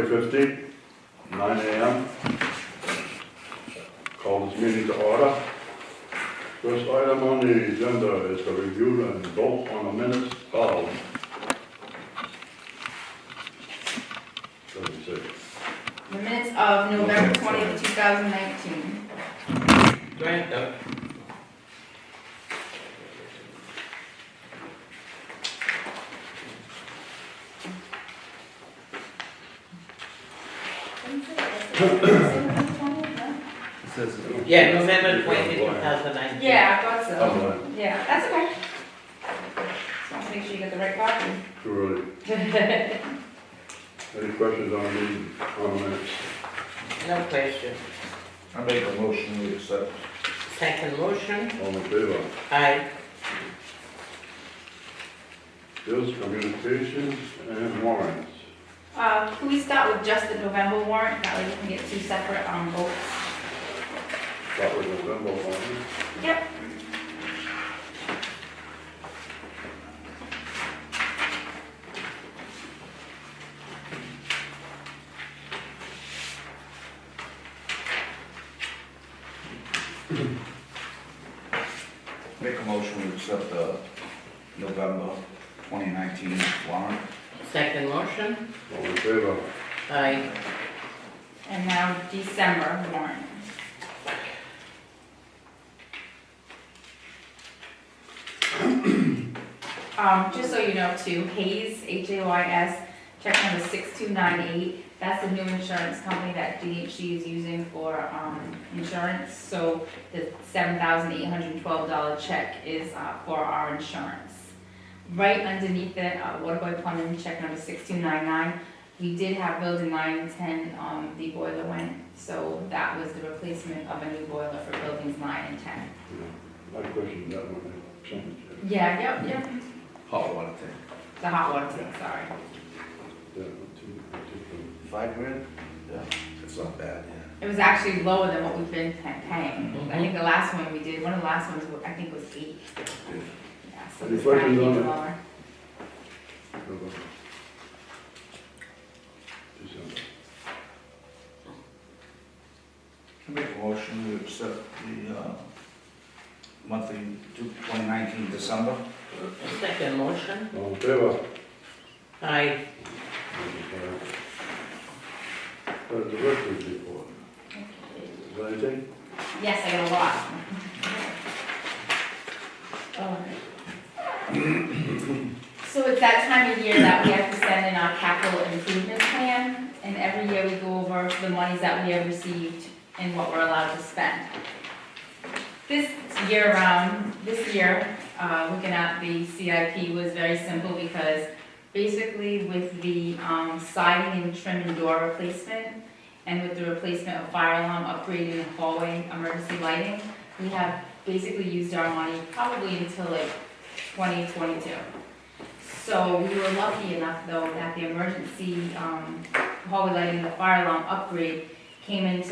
15th, 9 a.m. Call this meeting to order. First item on the agenda is to review and vote on the minutes of. Doesn't say. The minutes of November 20th, 2019. Grant them. Yeah, November 20th, 2019. Yeah, I thought so. Oh, right. Yeah, that's okay. Just want to make sure you get the right copy. Too early. Any questions on the minutes? No question. I make a motion we accept. Second motion. All in favor? Aye. Bills, communications, and warrants. Can we start with just the November warrant? That way we can get two separate votes. Start with November one. Yep. Make a motion we accept the November 2019 warrant. Second motion. All in favor? Aye. And now December warrant. Just so you know too, Hayes, Hays, check number 6298, that's the new insurance company that DHC is using for insurance. So the $7,812 check is for our insurance. Right underneath it, Waterboy Plumbing, check number 6299. We did have building 9 and 10, the boiler went, so that was the replacement of a new boiler for buildings 9 and 10. My question is that one, percentage. Yeah, yep. Hot water tank. The hot water tank, sorry. Yeah, $5,000? Yeah, it's not bad, yeah. It was actually lower than what we've been paying. I think the last one we did, one of the last ones, I think was 8. Yeah, so Any it's questions on it? lower. December. I make a motion we accept the monthly 2019 December. Second motion. All in favor? Aye. Director's report. Is there anything? Yes, I got a lot. So it's that time of year that we have to send in our capital improvement plan, and every year we go over the monies that we have received and what we're allowed to spend. This year, looking at the CIP was very simple because basically with the siding and trim and door replacement and with the replacement of fire alarm, upgrading and hallway emergency lighting, we have basically used our money probably until like 2022. So we were lucky enough though that the emergency hallway lighting and the fire alarm upgrade it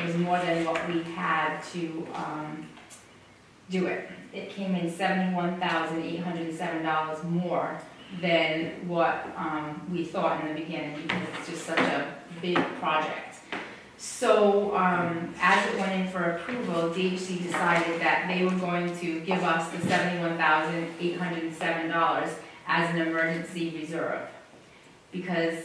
was more than what we had to do it. It came in $71,807 more than what we thought in the beginning because it's just such a big project. So as it went in for approval, DHC decided that they were going to give us the $71,807 as an emergency reserve because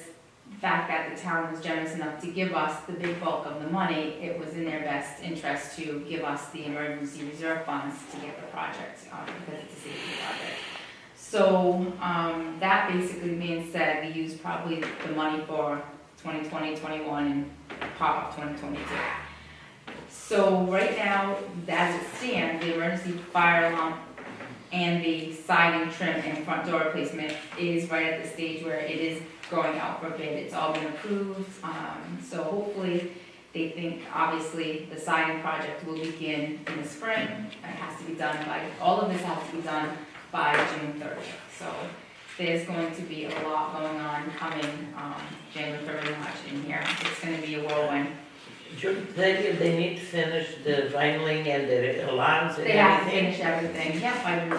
the fact that the town was generous enough to give us the big bulk of the money, it was in their best interest to give us the emergency reserve funds to get the project because it's a safety project. So that basically being said, we used probably the money for 2020, 21, and part of 2022. So right now, as it stands, the emergency fire alarm and the siding trim and front door replacement is right at the stage where it is going out for bid. It's all been approved, so hopefully they think obviously the siding project will begin in the spring. It has to be done all of this has to be done by June 30th. So there's going to be a lot going on coming January, February, March in here. It's going to be a whirlwind. June 30th, they need to finish the vinyling and the alarms and They have to everything. finish everything, yep, by June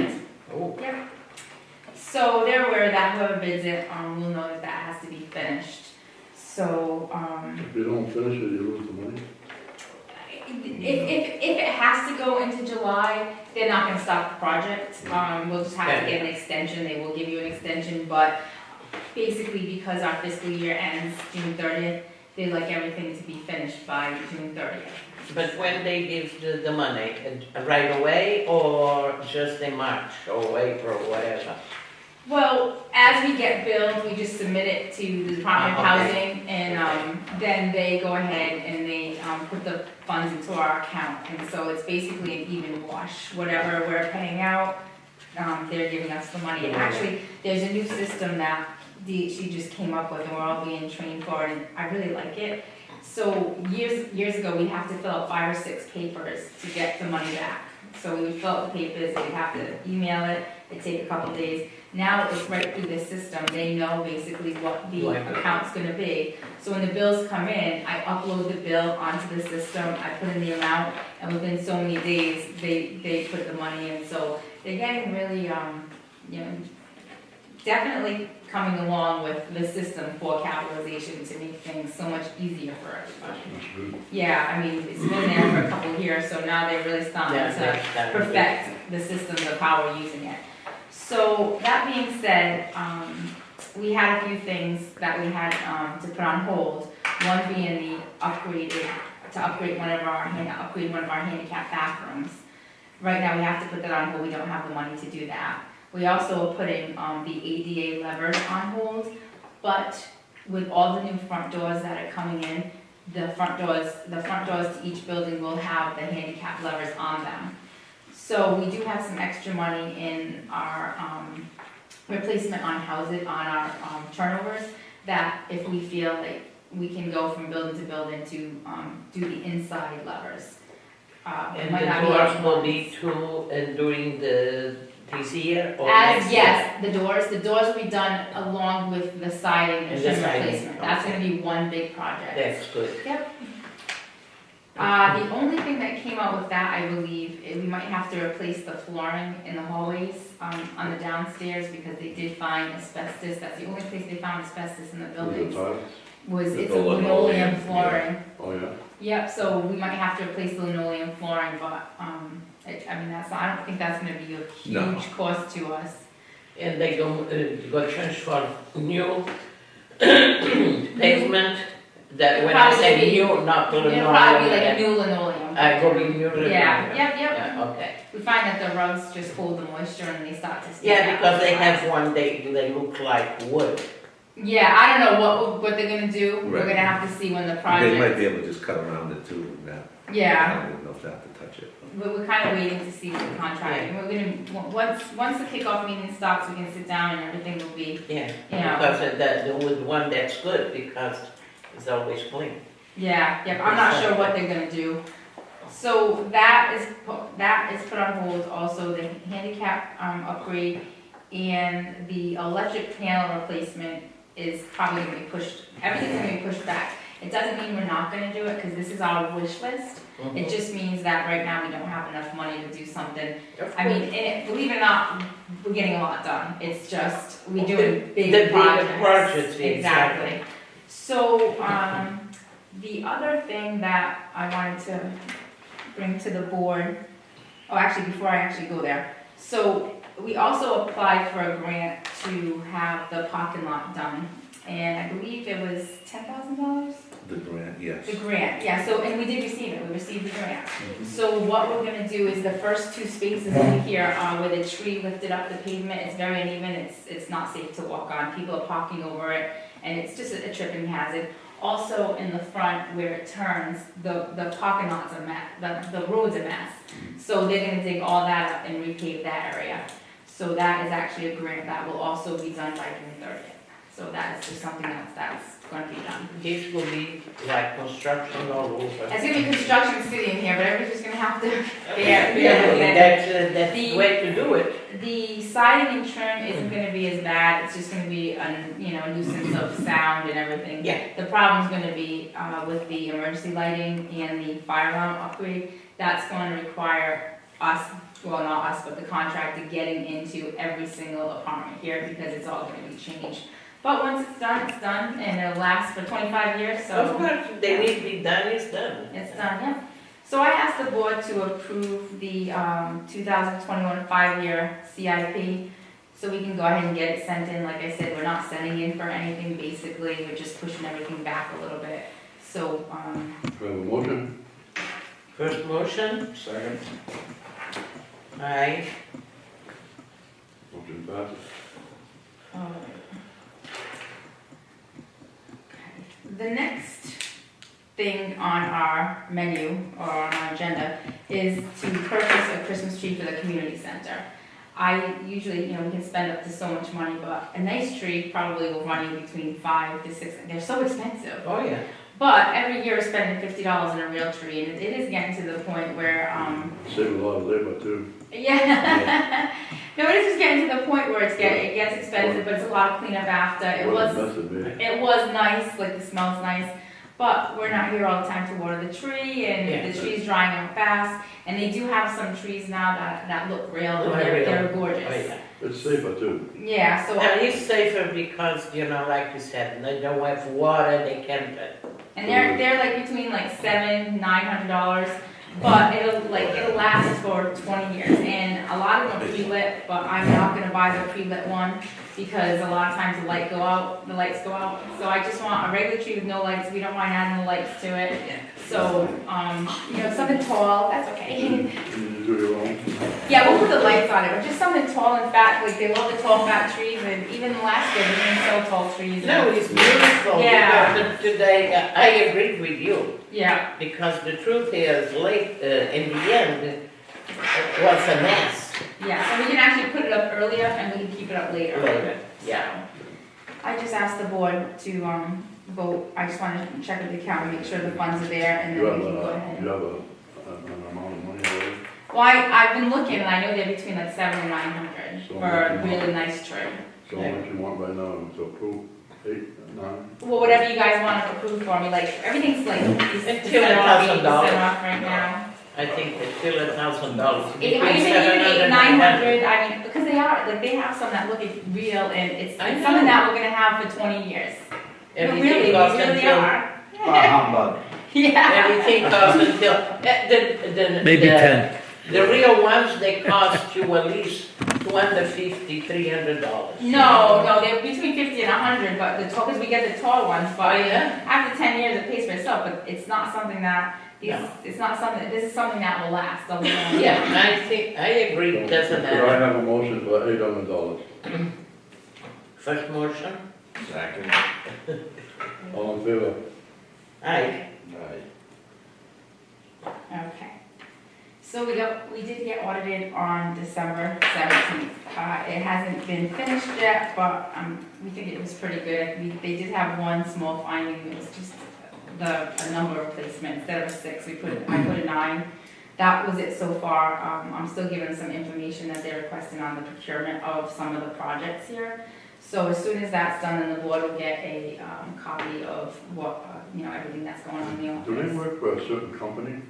30th. Oh, Yep. So they're aware that whoever bids it, will know that that has to be finished. So, If you don't finish it, you lose the money. if it has to go into July, they're not gonna stop the project. We'll just have to get an extension, they will give you an extension, but basically because our fiscal year ends June 30th, they'd like everything to be finished by June 30th. But when they give the money, right away or just in March or April, whatever? Well, as we get billed, we just submit it to the Department of Okay. Housing, and then they go ahead and they put the funds into our account. And so it's basically an even wash. Whatever we're paying out, they're giving us the money. And actually, there's a new system that DHC just came up with, and we're all being trained for it, and I really like it. So years ago, we'd have to fill out 5 or 6 papers to get the money back. So we would fill out the papers, we'd have to email it, it'd take a couple days. Now it's right through this system, they know basically what the account's gonna be. So when the bills come in, I upload the bill onto the system, I put in the amount, and within so many days, they put the money in. So they're getting really, definitely coming along with the system for capitalization to make things so much easier for everybody. That's good. Yeah, I mean, it's been there for a couple of years, so now they're really starting to perfect the systems of how we're using it. So that being said, we had a few things that we had to put on hold. One being upgrade one of our handicap bathrooms. Right now, we have to put that on hold. We don't have the money to do that. We also are putting the ADA levers on hold, but with all the new front doors that are coming in, the front doors to each building will have the handicap levers on them. So we do have some extra money in our replacement on our turnovers, that if we feel like we can go from building to building to do the inside levers. And might the not be doors every will month. be too, and during this year or next year? Yes, the doors will be done along with the siding and And the trim siding, replacement. That's okay. gonna be one big project. That's good. Yep. The only thing that came out with that, I believe, is we might have to replace the flooring in the hallways, on the downstairs, because they did find asbestos. That's the only place they found asbestos in the Was it buildings, tiles? it's a The linoleum linoleum, flooring. Oh, yeah. Yep, so we might have to replace the linoleum flooring, but, I don't think that's gonna be a No. huge cost to us. And they go change for new pavement, that when I say Probably new, not It'll linoleum. probably be like a new linoleum. I go with new linoleum. Yeah, yep. Yeah, okay. We find that the rugs just hold the moisture and they start to stick Yeah, out. because they have one, they look like wood. Yeah, I don't know what they're gonna do. We're Right. gonna have to see when the They might project, be able to just cut around it too, and that, I yeah. don't even know if they have to touch it. We're kind of waiting to see what the contract, and we're gonna, once the kickoff meeting starts, we can sit down and everything will be, Yeah, Yeah. because the wood one, that's good, because it's always clean. yeah, I'm not sure what they're gonna do. So that is put on hold, also the handicap, upgrade, and the electric panel replacement is probably gonna be pushed, everything's gonna be pushed back. It doesn't mean we're not gonna do it, cause this is our wish list. It just means that right now we don't have enough money to do something. I mean, and believe it or not, we're getting a lot done. It's just, we're doing The big bigger projects. projects, Exactly. So, the other thing that I wanted to bring to the board, before I actually go there. So, we also applied for a grant to have the parking lot done. And I believe it was $10,000? The grant, yes. The grant, yeah, so, and we did receive it, we received the grant. So what we're gonna do is the first 2 spaces over here, where the tree lifted up the pavement, it's very uneven, it's not safe to walk on, people are parking over it, and it's just a tripping hazard. Also in the front where it turns, the parking lot's a mess, the road's a mess. So they're gonna dig all that up and repave that area. So that is actually a grant that will also be done by June 30th. So that is just something else that's gonna be done. This will be like construction all over. It's gonna be construction city in here, but everybody's just gonna have to bear with it. That's the way to do it. The siding and trim isn't gonna be as bad, it's just gonna be a nuisance of sound and everything. Yeah. The problem's gonna be, with the emergency lighting and the fire alarm upgrade, that's going to require us, well, not us, but the contractor getting into every single apartment here because it's all gonna be changed. But once it's done, and it'll last for 25 years, Of so course, they need to be done, it's done. it's done, yeah. So I asked the board to approve the 2021 5-year CIP, so we can go ahead and get it sent in. Like I said, we're not sending in for anything, basically, we're just pushing everything back a little bit. So, Do I have a motion? First motion, Second. aye. Motion passes. The next thing on our menu, or on our agenda, is to purchase a Christmas tree for the community center. I usually, we can spend up to so much money, but a nice tree probably will run you between 5 to 6, they're so expensive. Oh, yeah. But every year we're spending $50 on a real tree, and it is getting to the point where, Save a lot of labor too. yeah. No, it is just getting to the point where it gets expensive, but it's a lot of cleanup after. What a mess it made. It was nice, like the smell's nice, but we're not here all the time to water the tree, and Yeah. the tree's drying out fast. And they do have some trees now that look real, Oh, and real. they're Oh, gorgeous. yeah. It's safer too. Yeah, so, And it's safer because, like you said, they don't have water, they can't, and they're like between like $700, $900, but it'll last for 20 years. And a lot of them are pre-lit, but I'm not gonna buy the pre-lit one because a lot of times the lights go out. So I just want a regular tree with no lights. We don't mind adding the lights to it. So, something tall, that's okay. You do your own. Yeah, we'll put the lights on it, but just something tall and fat, like they love the tall fat trees, and even last year, they didn't sell tall trees. no, it's beautiful. Yeah. Because today, I agree with you, Yeah, because the truth is, late, in the end, it was a mess. yeah, so we can actually put it up earlier and we can keep it up later. Later, yeah. I just asked the board to, vote, I just wanted to check with the account and make sure the funds are there, and You then have we can go a, ahead. you have an amount of money already? Well, I've been looking, and I know they're between like 700 and 900 So for a much. really nice tree. So how much you want right now to approve? 8, 9? Well, whatever you guys want to approve for me, like, everything's like, Until $1,000 $1,000. off right now. I think it's still $1,000. Even 800, 900, I mean, because they are, like, they have some that look real, and it's I know. something that we're gonna have for 20 years. No, Everything really, costs we really until, are. Humbug. Yeah. everything costs until, Maybe 10. The real ones, they cost you at least $250, $300. No, they're between 50 and 100, but the tall, because we get the tall ones, Oh, but yeah? after 10 years, it pays for itself, but it's not something that, No. it's not something, this is something that will last a long time. Yeah, I agree, it doesn't Could I matter. have a motion for $800? First motion, Second. All in favor? aye. Aye. Okay. So we did get audited on December 17th. It hasn't been finished yet, but we think it was pretty good. They did have one small finding, it was just a number replacement. Instead of a 6, I put a 9. That was it so far. I'm still given some information that they're requesting on the procurement of some of the projects here. So as soon as that's done, then the board will get a copy of what, everything that's going on in the office. Do they work for a certain company?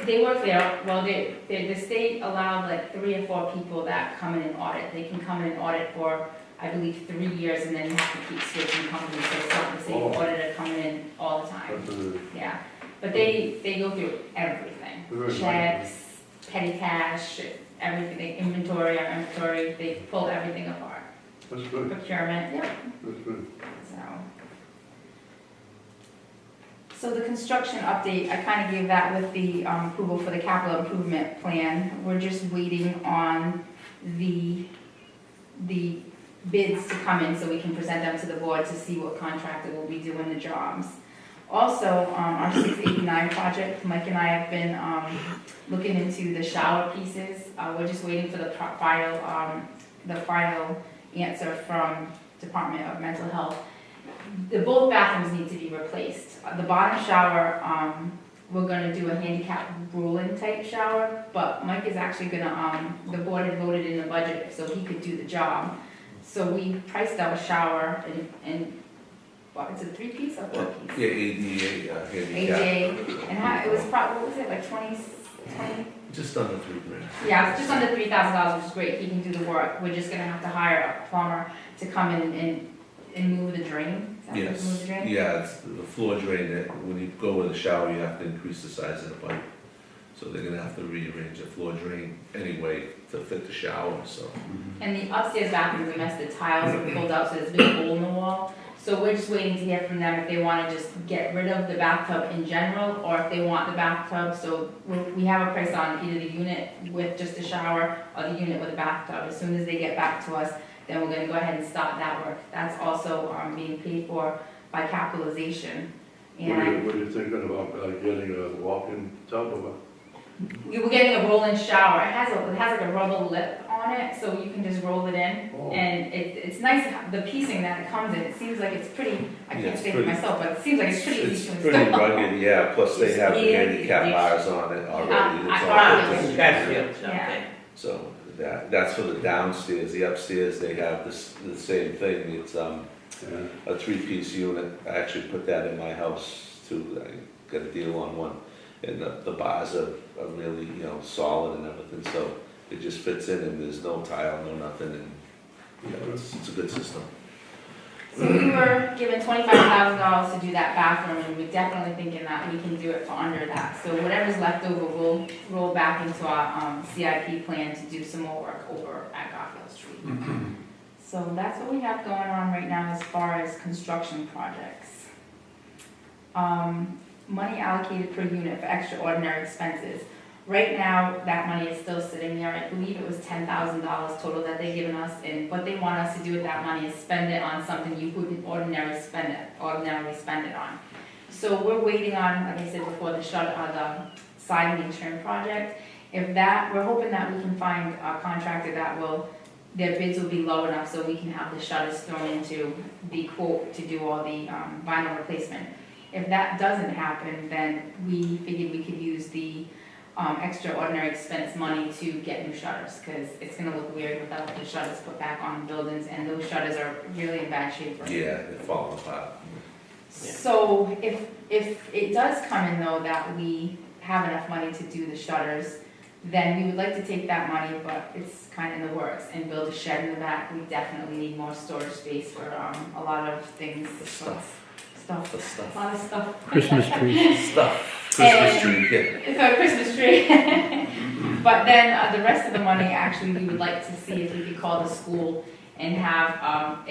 They work there, well, the state allowed like 3 or 4 people that come in and audit. They can come in and audit for, I believe, 3 years, and then you have to keep switching companies, so it's not the same Oh. auditor coming in all the time. That's a- Yeah, but they go through everything. Very nice. Checks, petty cash, everything, inventory, they pull everything apart. That's good, Procurement, yep. that's good. So the construction update, I kind of gave that with the approval for the capital improvement plan. We're just waiting on the bids to come in so we can present them to the board to see what contractor will be doing the jobs. Also, our 689 project, Mike and I have been looking into the shower pieces. We're just waiting for the final answer from Department of Mental Health. Both bathrooms need to be replaced. The bottom shower, we're gonna do a handicap ruling type shower, but Mike is actually gonna, the board had voted in the budget so he could do the job. So we priced out a shower and what, it's a 3-piece or 4-piece? Yeah, ADA, handicap. AJ, and it was probably, what was it, like 20, Just under $3,000. Yeah, it's just under $3,000, which is great, he can do the work, we're just gonna have to hire a plumber to come in and move the drain. Is that what it is, move the Yes, drain? yeah, it's the floor drain, that when you go with a shower, you have to increase the size of the pipe. So they're gonna have to rearrange the floor drain anyway to fit the shower, so. And the upstairs bathroom, we messed the tiles are pulled out, so there's a big hole in the wall. So we're just waiting to hear from them if they wanna just get rid of the bathtub in general, or if they want the bathtub, so we have a price on either the unit with just a shower, or the unit with a bathtub. As soon as they get back to us, then we're gonna go ahead and start that work. That's also, being paid for by capitalization. And What are you thinking about, getting a walk-in tub or what? we were getting a roll-in shower. It has like a rubber lip on it, so you can just roll it in. Oh. And it's nice, the piecing that it comes in, it seems like it's pretty, I Yeah, can't it's say for pretty- myself, but it seems like it's pretty It's easy to pretty install. rugged, yeah, plus they have the Yeah, handicap it's- bars on it already. I It's all thought it put was- in. Garfield, Yeah. okay. So that's for the downstairs. The upstairs, they have the same thing. It's Yeah. a 3-piece unit. I actually put that in my house too. I got a deal on one. And the bars are really, solid and everything, so it just fits in and there's no tile, no nothing, and, it's a good system. So we were given $25,000 to do that bathroom, and we're definitely thinking that we can do it for under that. So whatever's left over, we'll roll back into our CIP plan to do some more work over at Garfield Street. So that's what we have going on right now as far as construction projects. Money allocated per unit for extraordinary expenses. Right now, that money is still sitting there. I believe it was $10,000 total that they've given us, and what they want us to do with that money is spend it on something you wouldn't ordinarily spend it on. So we're waiting on, like I said before, the siding and trim project. If that, we're hoping that we can find a contractor that their bids will be low enough so we can have the shutters thrown into the quote to do all the vinyl replacement. If that doesn't happen, then we figured we could use the extraordinary expense money to get new shutters, because it's gonna look weird without the shutters put back on buildings, and those shutters are really in bad shape right now. Yeah, they're falling apart. So if it does come in though that we have enough money to do the shutters, then we would like to take that money, but it's kind of in the works, and build a shed in the back. We definitely need more storage space for a lot of things. The stuff. Stuff. The stuff. A lot of stuff. Christmas tree. Stuff. Christmas tree, yeah. It's a Christmas tree. But then the rest of the money, actually, we would like to see if we could call the school and have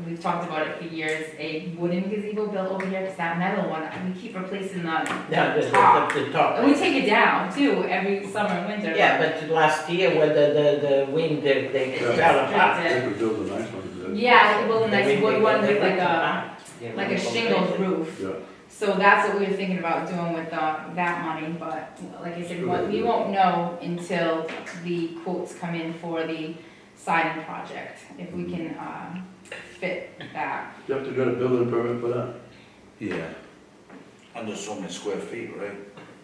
we've talked about it for years, a wooden gazebo built over here, because that metal one, we keep replacing the Yeah, top. the top. And we take it down too, every summer and winter. Yeah, but last year with the wind, they Yeah. fell I apart. think we built a nice one. Yeah, well, a The nice wind, wood they- one they with like went a apart, you know, shingles roof. Yeah. So that's what we were thinking about doing with that money, but like I said, we won't know until the quotes come in for the siding project, if we can fit that. You have to get a building permit for that? Yeah. Under so many square feet, right?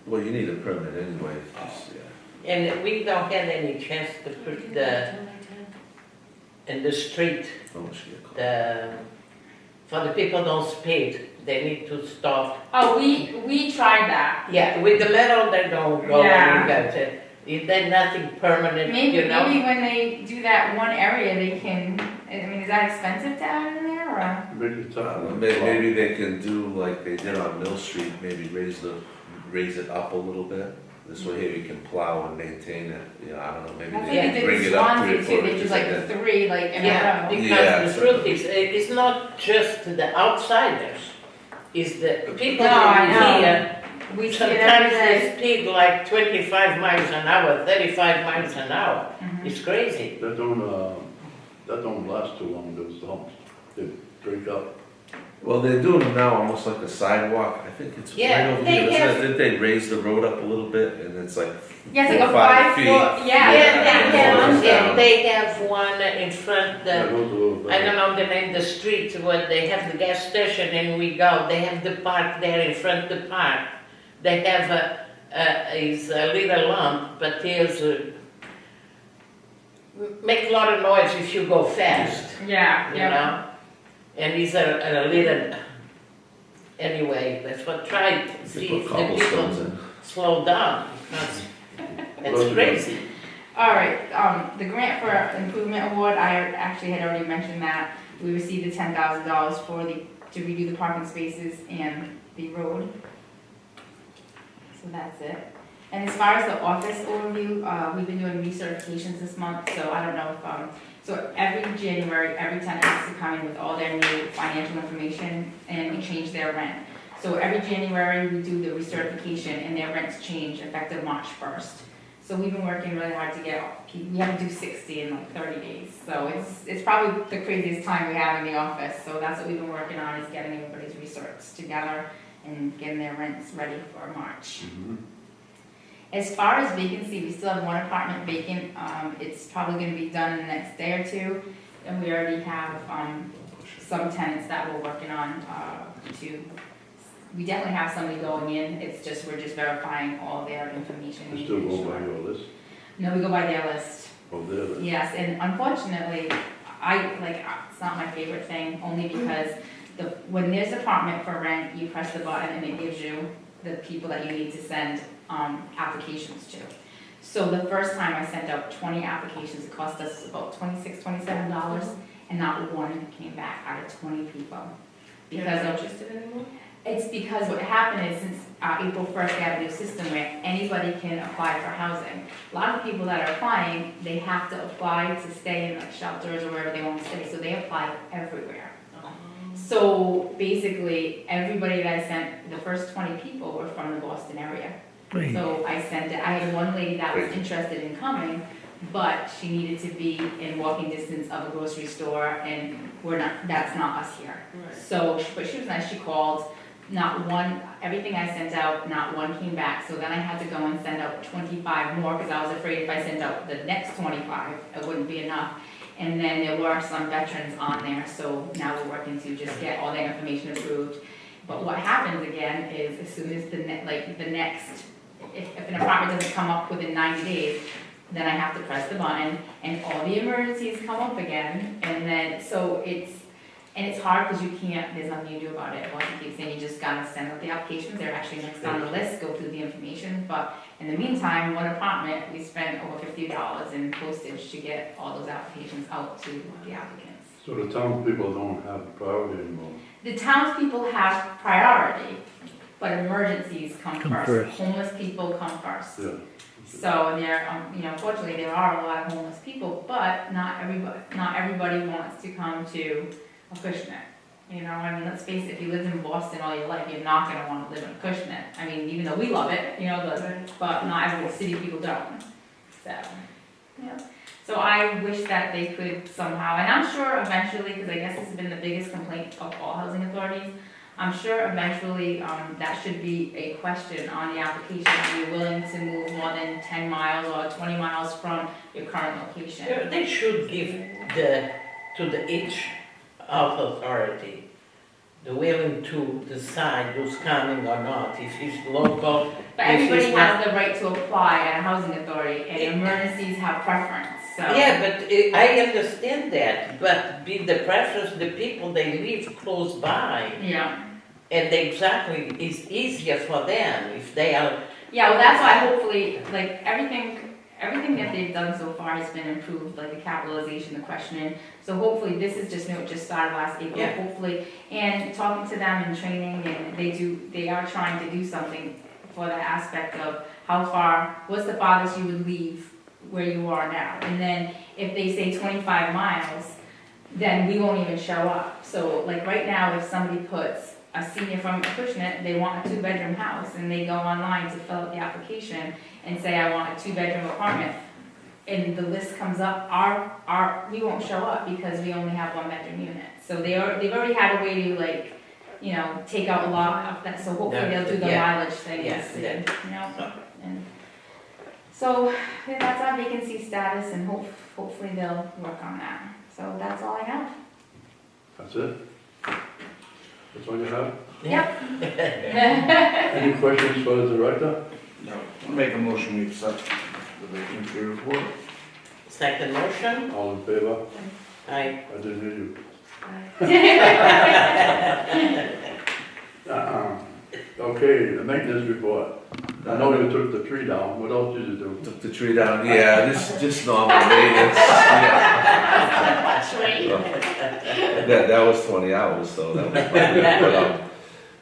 Well, you need a permit anyway. Just, yeah. And we don't have any chance to put in the street, Oh, shit. for the people don't speed, they need to stop. Oh, we tried that. Yeah, with the metal, they don't go Yeah. anywhere. If there's nothing permanent, Maybe you know. when they do that one area, they can, I mean, is that expensive to add in there, or? Make it tough. Maybe they can do like they did on Mill Street, maybe raise it up a little bit. This way here you can plow and maintain it, I don't know, maybe That's they what they can did bring in it up 3 Swansea or 4 too, they inches did like like that. 3, like in Yeah, a row. because Yeah, the so- truth is, it's not just the outsiders, it's the people No, I know. here. We see it every Sometimes they day. speed like 25 miles an hour, 35 miles an hour. Mhm. It's crazy. That don't last too long, those humps. They break up. Well, they're doing them now almost like a sidewalk, I think it's Yeah, right over they here, have- isn't it? Didn't they raise the road up a little bit, and it's like Yeah, it's like 4 a or 5 5 feet. foot, Yeah, yeah. they have one in front, Yeah, those are a little I don't better. know the name, the street where they have the gas station and we go, they have the park there in front of the park. They have is a little lump, but there's make a lot of noise if you go fast, Yeah, you yeah. know? And these are a little, anyway, that's what try to They see put if the cobblestones people in. slow down. Because It's crazy. All right, the grant for improvement award, I actually had already mentioned that. We received the $10,000 to redo the parking spaces and the road. So that's it. And as far as the office overview, we've been doing recertifications this month, so I don't know if, so every January, every tenant has to come in with all their new financial information and we change their rent. So every January, we do the recertification and their rents change effective March 1st. So we've been working really hard to get, we have to do 60 in like 30 days. So it's probably the craziest time we have in the office. So that's what we've been working on, is getting everybody's research together and getting their rents ready for March. As far as vacancy, we still have one apartment vacant. It's probably gonna be done in the next day or two. And we already have some tenants that we're working on we definitely have somebody going in. It's just, we're just verifying all their information. You still go by your list? No, we go by their list. Oh, their list? Yes, and unfortunately, it's not my favorite thing, only because when there's apartment for rent, you press the button and it gives you the people that you need to send applications to. So the first time I sent out 20 applications, it cost us about $26, $27, and not one came back out of 20 people. You're not interested anymore? It's because what happened is, since April 1st, they have a new system where anybody can apply for housing. A lot of people that are applying, they have to apply to stay in like shelters or wherever they want to stay, so they apply everywhere. So basically, everybody that I sent, the first 20 people were from the Boston area. So I sent it, I had one lady that was interested in coming, but she needed to be in walking distance of a grocery store, and that's not us here. Right. So, but she was nice, she called. Not one, everything I sent out, not one came back. So then I had to go and send out 25 more because I was afraid if I sent out the next 25, it wouldn't be enough. And then there were some veterans on there, so now we're working to just get all that information approved. But what happens again is, as soon as if an apartment doesn't come up within 90 days, then I have to press the button and all the emergencies come up again. And then, so it's hard because there's nothing you do about it. Once you keep saying, you just gotta send out the applications, they're actually next on the list, go through the information. But in the meantime, one apartment, we spent over $50 in postage to get all those applications out to the applicants. So the townspeople don't have priority anymore? The townspeople have priority, but emergencies come first. Homeless people come first. Yeah. So there, unfortunately, there are a lot of homeless people, but not everybody wants to come to Acushnet. Let's face it, if you lived in Boston all your life, you're not gonna wanna live in Acushnet. I mean, even though we love it, but not every city people don't. So, yeah. So I wish that they could somehow, and I'm sure eventually, because I guess this has been the biggest complaint of all housing authorities, I'm sure eventually that should be a question on the application. Are you willing to move more than 10 miles or 20 miles from your current location? Yeah, they should give to each health authority the willing to decide who's coming or not, if he's local. But everybody has the right to apply at a housing authority, and emergencies have preference, so. Yeah, but I understand that, but be the preference, the people, they live close by. Yeah. And it's easier for them if they are. Yeah, well, that's why hopefully, like, everything that they've done so far has been improved, like the capitalization, the questioning. So hopefully, this is just just started last April, Yeah. hopefully. And talking to them and training, and they are trying to do something for the aspect of what's the farthest you would leave where you are now. And then if they say 25 miles, then we won't even show up. So like right now, if somebody puts a senior from Acushnet, they want a 2-bedroom house, and they go online to fill out the application and say, I want a 2-bedroom apartment, and the list comes up, we won't show up because we only have 1-bedroom units. So they've already had a way to take out a lot of that, so hopefully they'll do the mileage thing. And so that's our vacancy status, and hopefully they'll work on that. So that's all I have. That's it? That's all you have? Yep. Any questions for the director? No, I'll make a motion, we accept the vacancy report. Second motion, All in favor? I I didn't hear you. Okay, the maintenance report. I know you took the tree down, what else did you do? Took the tree down, yeah, just normal maintenance, yeah. That was 20 hours, so that was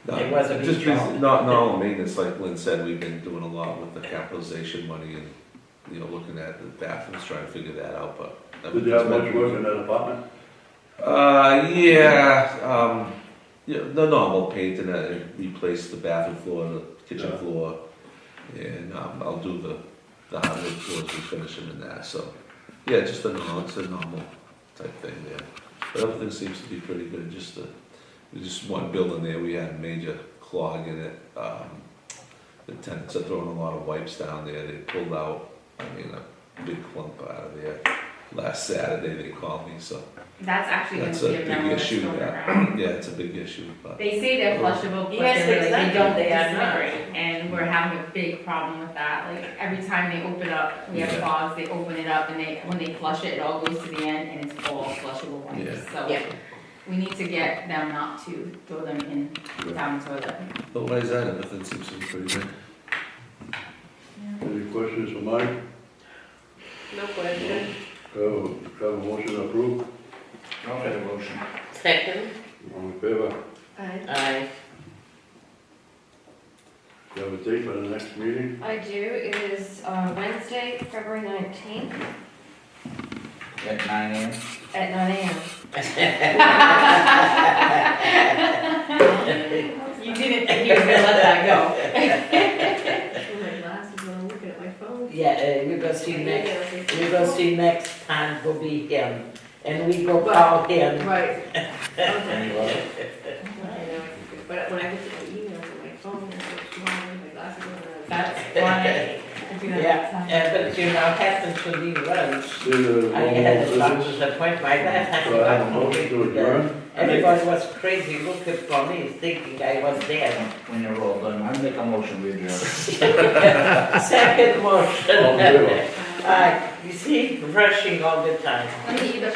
no, It wasn't just each job. not normal maintenance, like Lynn said, we've been doing a lot with the capitalization money and, you know, looking at the bathrooms, trying to figure that out, but. Did you have much work in that apartment? Yeah, the normal painting, replace the bathroom floor, the kitchen Yeah. floor, and, I'll do the hardwood floors, we finish them in that, so. Yeah, it's a normal type thing there, but everything seems to be pretty good, there's just one building there, we had a major clog in it, the tenants are throwing a lot of wipes down there, they pulled out, a big clump out of there. Last Saturday, they called me, so That's actually that's gonna a be a big memo issue, that's going yeah, around. yeah, it's a big issue, but. They say they're flushable, but Yes, they're like, exactly, they don't they are not. disintegrate, and we're having a big problem with that, like, every time they open up, we have Yeah. clogs, they open it up, and when they flush it, it all goes to the end, and it's all flushable Yeah. wipes, so. Yeah. We need to get them not to throw them in down the toilet. Otherwise, that, everything seems to be pretty good. Any questions for Mike? No question. Have a motion approved, I'll make a motion. Second, all in favor? aye. You have a date for the next meeting? I do, it is Wednesday, February 19th At 9 AM? at 9 AM. You didn't think you were gonna let that go. Oh, my glasses when I'm looking at my phone. Yeah, we're gonna see next time will be him, and we go call him. Right. Okay. Anybody? But when I look at my emails on my phone, I go, wow, my glasses are on. That's funny. I do that all the Yeah, time. but you know, happens when he runs. See the I had a normal doctor's business? appointment, my last time. So I have a motion to adjourn? Everybody was crazy looking for me, thinking I was dead. When you're all done, I make a motion, we adjourn. Second motion. All in favor? You see, rushing all the time. Let me eat the